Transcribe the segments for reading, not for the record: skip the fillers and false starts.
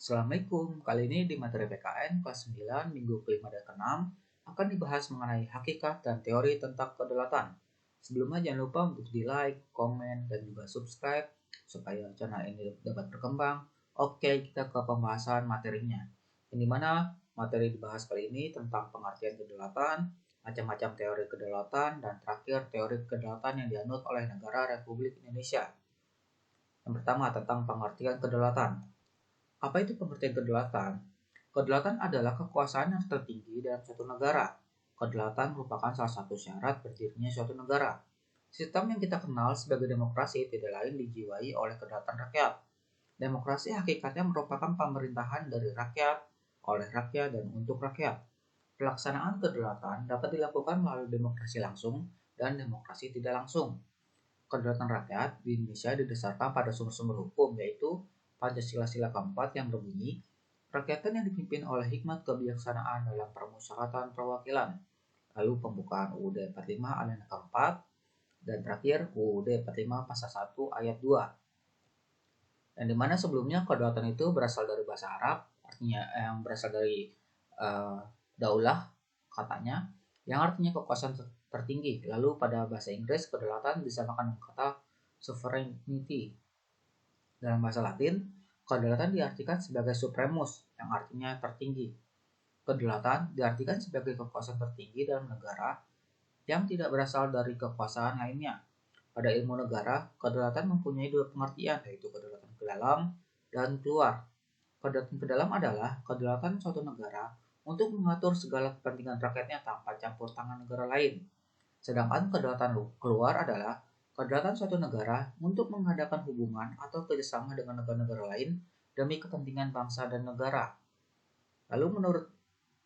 Assalamualaikum, kali ini di materi PKN kelas 9 minggu ke-5 dan ke-6 akan dibahas mengenai hakikat dan teori tentang kedaulatan. Sebelumnya jangan lupa untuk di like, komen, dan juga subscribe supaya channel ini dapat berkembang. Oke, kita ke pembahasan materinya. Yang dimana materi dibahas kali ini tentang pengertian kedaulatan, macam-macam teori kedaulatan, dan terakhir teori kedaulatan yang dianut oleh negara Republik Indonesia. Yang pertama tentang pengertian kedaulatan. Apa itu pengertian kedaulatan? Kedaulatan adalah kekuasaan yang tertinggi dalam suatu negara. Kedaulatan merupakan salah satu syarat berdirinya suatu negara. Sistem yang kita kenal sebagai demokrasi tidak lain dijiwai oleh kedaulatan rakyat. Demokrasi hakikatnya merupakan pemerintahan dari rakyat, oleh rakyat, dan untuk rakyat. Pelaksanaan kedaulatan dapat dilakukan melalui demokrasi langsung dan demokrasi tidak langsung. Kedaulatan rakyat di Indonesia didasarkan pada sumber-sumber hukum, yaitu Pancasila Sila keempat yang berbunyi, rakyatan yang dipimpin oleh hikmat kebijaksanaan dalam permusyawaratan perwakilan. Lalu pembukaan UUD 45 alinea keempat, dan terakhir UUD 45 pasal 1 ayat 2. Dan dimana sebelumnya kedaulatan itu berasal dari bahasa Arab, artinya yang berasal dari daulah katanya, yang artinya kekuasaan tertinggi. Lalu pada bahasa Inggris kedaulatan disamakan dengan kata sovereignty. Dalam bahasa Latin, kedaulatan diartikan sebagai supremus, yang artinya tertinggi. Kedaulatan diartikan sebagai kekuasaan tertinggi dalam negara yang tidak berasal dari kekuasaan lainnya. Pada ilmu negara, kedaulatan mempunyai dua pengertian, yaitu kedaulatan ke dalam dan keluar. Kedaulatan ke dalam adalah kedaulatan suatu negara untuk mengatur segala kepentingan rakyatnya tanpa campur tangan negara lain. Sedangkan kedaulatan keluar adalah kedaulatan suatu negara untuk mengadakan hubungan atau kerjasama dengan negara-negara lain demi kepentingan bangsa dan negara. Lalu menurut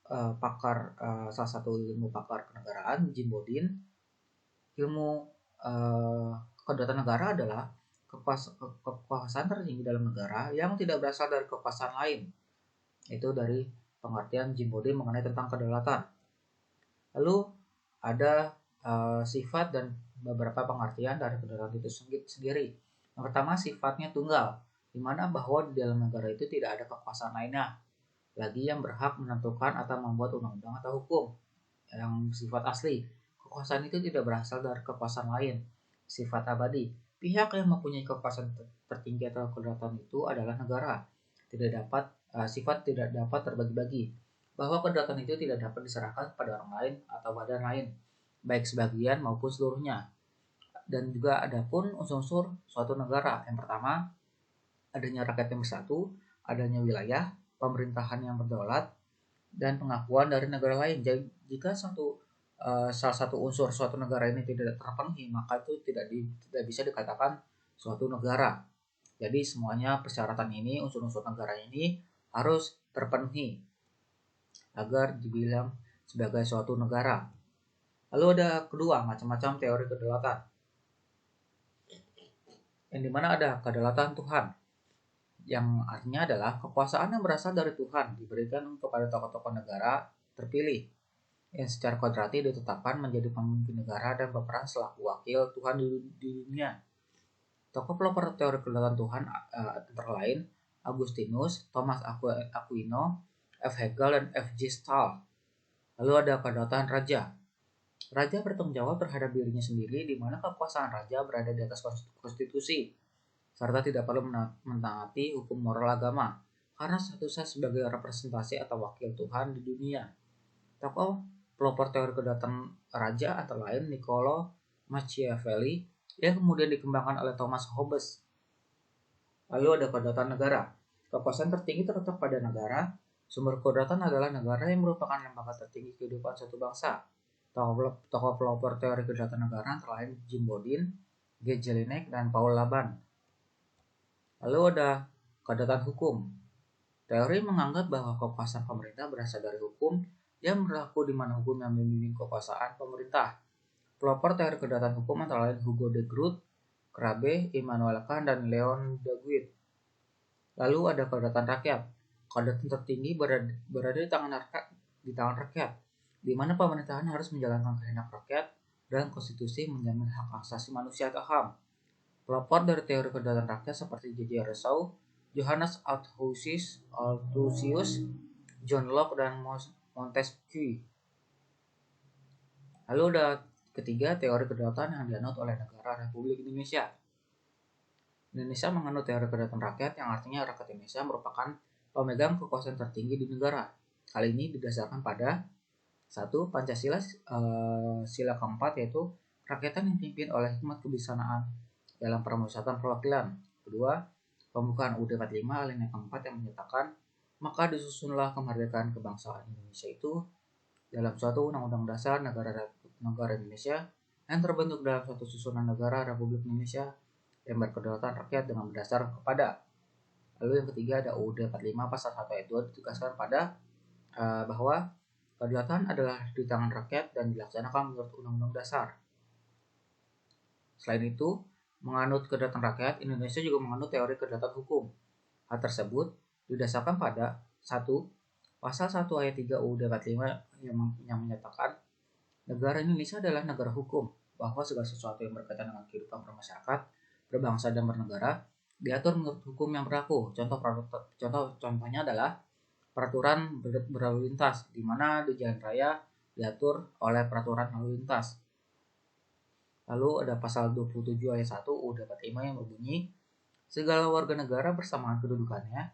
salah satu ilmu pakar kenegaraan, Jim Bodin, ilmu kedaulatan negara adalah kekuasaan tertinggi dalam negara yang tidak berasal dari kekuasaan lain. Itu dari pengertian Jim Bodin mengenai tentang kedaulatan. Lalu ada sifat dan beberapa pengertian dari kedaulatan itu sendiri. Yang pertama, sifatnya tunggal, di mana bahwa di dalam negara itu tidak ada kekuasaan lainnya lagi yang berhak menentukan atau membuat undang-undang atau hukum. Yang sifat asli, kekuasaan itu tidak berasal dari kekuasaan lain. Sifat abadi, pihak yang mempunyai kekuasaan tertinggi atau kedaulatan itu adalah negara. Sifat tidak dapat terbagi-bagi, bahwa kedaulatan itu tidak dapat diserahkan kepada orang lain atau badan lain, baik sebagian maupun seluruhnya. Dan juga ada pun unsur-unsur suatu negara. Yang pertama, adanya rakyat yang bersatu, adanya wilayah, pemerintahan yang berdaulat, dan pengakuan dari negara lain. Jadi jika salah satu unsur suatu negara ini tidak terpenuhi, maka itu tidak bisa dikatakan suatu negara. Jadi semuanya persyaratan ini, unsur-unsur negara ini harus terpenuhi agar dibilang sebagai suatu negara. Lalu ada kedua, macam-macam teori kedaulatan, yang dimana ada kedaulatan Tuhan, yang artinya adalah kekuasaan yang berasal dari Tuhan diberikan kepada tokoh-tokoh negara terpilih yang secara kodrati ditetapkan menjadi pemimpin negara dan berperan selaku wakil Tuhan di dunia. Tokoh pelopor teori kedaulatan Tuhan antara lain Agustinus, Thomas Aquino, F. Hegel, dan F. J. Stahl. Lalu ada kedaulatan raja. Raja bertanggung jawab terhadap dirinya sendiri, di mana kekuasaan raja berada di atas konstitusi, serta tidak perlu menaati hukum moral agama, karena statusnya sebagai representasi atau wakil Tuhan di dunia. Tokoh pelopor teori kedaulatan raja antara lain Niccolo Machiavelli, yang kemudian dikembangkan oleh Thomas Hobbes. Lalu ada kedaulatan negara. Kekuasaan tertinggi terletak pada negara. Sumber kedaulatan adalah negara yang merupakan lembaga tertinggi kehidupan suatu bangsa. Tokoh pelopor teori kedaulatan negara antara lain Jim Bodin, G. Jelinek, dan Paul Laban. Lalu ada kedaulatan hukum. Teori menganggap bahwa kekuasaan pemerintah berasal dari hukum yang berlaku di mana hukum yang membimbing kekuasaan pemerintah. Pelopor teori kedaulatan hukum antara lain Hugo de Groot, Krabe, Immanuel Kant, dan Leon de Guit. Lalu ada kedaulatan rakyat. Kedaulatan tertinggi berada di tangan rakyat, di mana pemerintahan harus menjalankan kehendak rakyat dan konstitusi menjamin hak asasi manusia atau HAM. Pelopor dari teori kedaulatan rakyat seperti J.J. Rousseau, Johannes Althusius, John Locke, dan Montesquieu. Lalu ada ketiga, teori kedaulatan yang dianut oleh negara Republik Indonesia. Indonesia menganut teori kedaulatan rakyat, yang artinya rakyat Indonesia merupakan pemegang kekuasaan tertinggi di negara. Hal ini didasarkan pada satu, Pancasila sila keempat, yaitu kerakyatan yang dipimpin oleh hikmat kebijaksanaan dalam permusyawaratan perwakilan. Kedua, pembukaan UUD 45 alinea keempat yang menyatakan maka disusunlah kemerdekaan kebangsaan Indonesia itu dalam suatu undang-undang dasar negara Indonesia yang terbentuk dalam suatu susunan negara Republik Indonesia yang berkedaulatan rakyat dengan berdasar kepada. Lalu yang ketiga ada UUD 45 pasal 1 ayat 2 ditegaskan pada bahwa kedaulatan adalah di tangan rakyat dan dilaksanakan menurut undang-undang dasar. Selain itu, menganut kedaulatan rakyat, Indonesia juga menganut teori kedaulatan hukum. Hal tersebut didasarkan pada 1. Pasal 1 ayat 3 UUD 45 yang menyatakan negara Indonesia adalah negara hukum, bahwa segala sesuatu yang berkaitan dengan kehidupan bermasyarakat, berbangsa dan bernegara diatur menurut hukum yang berlaku. Contohnya adalah peraturan berlalu lintas, di mana di jalan raya diatur oleh peraturan lalu lintas. Lalu ada pasal 27 ayat 1 UUD 45 yang berbunyi, segala warga negara bersamaan kedudukannya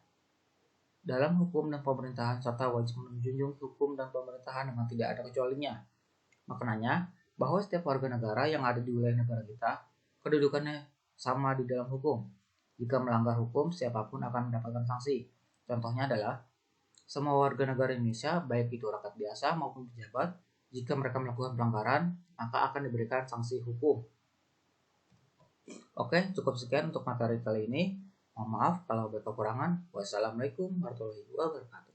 dalam hukum dan pemerintahan serta wajib menjunjung hukum dan pemerintahan dengan tidak ada kecualinya. Maknanya bahwa setiap warga negara yang ada di wilayah negara kita kedudukannya sama di dalam hukum. Jika melanggar hukum, siapapun akan mendapatkan sanksi. Contohnya adalah semua warga negara Indonesia, baik itu rakyat biasa maupun pejabat, jika mereka melakukan pelanggaran, maka akan diberikan sanksi hukum. Oke, cukup sekian untuk materi kali ini. Mohon maaf kalau ada kekurangan. Wassalamualaikum warahmatullahi wabarakatuh.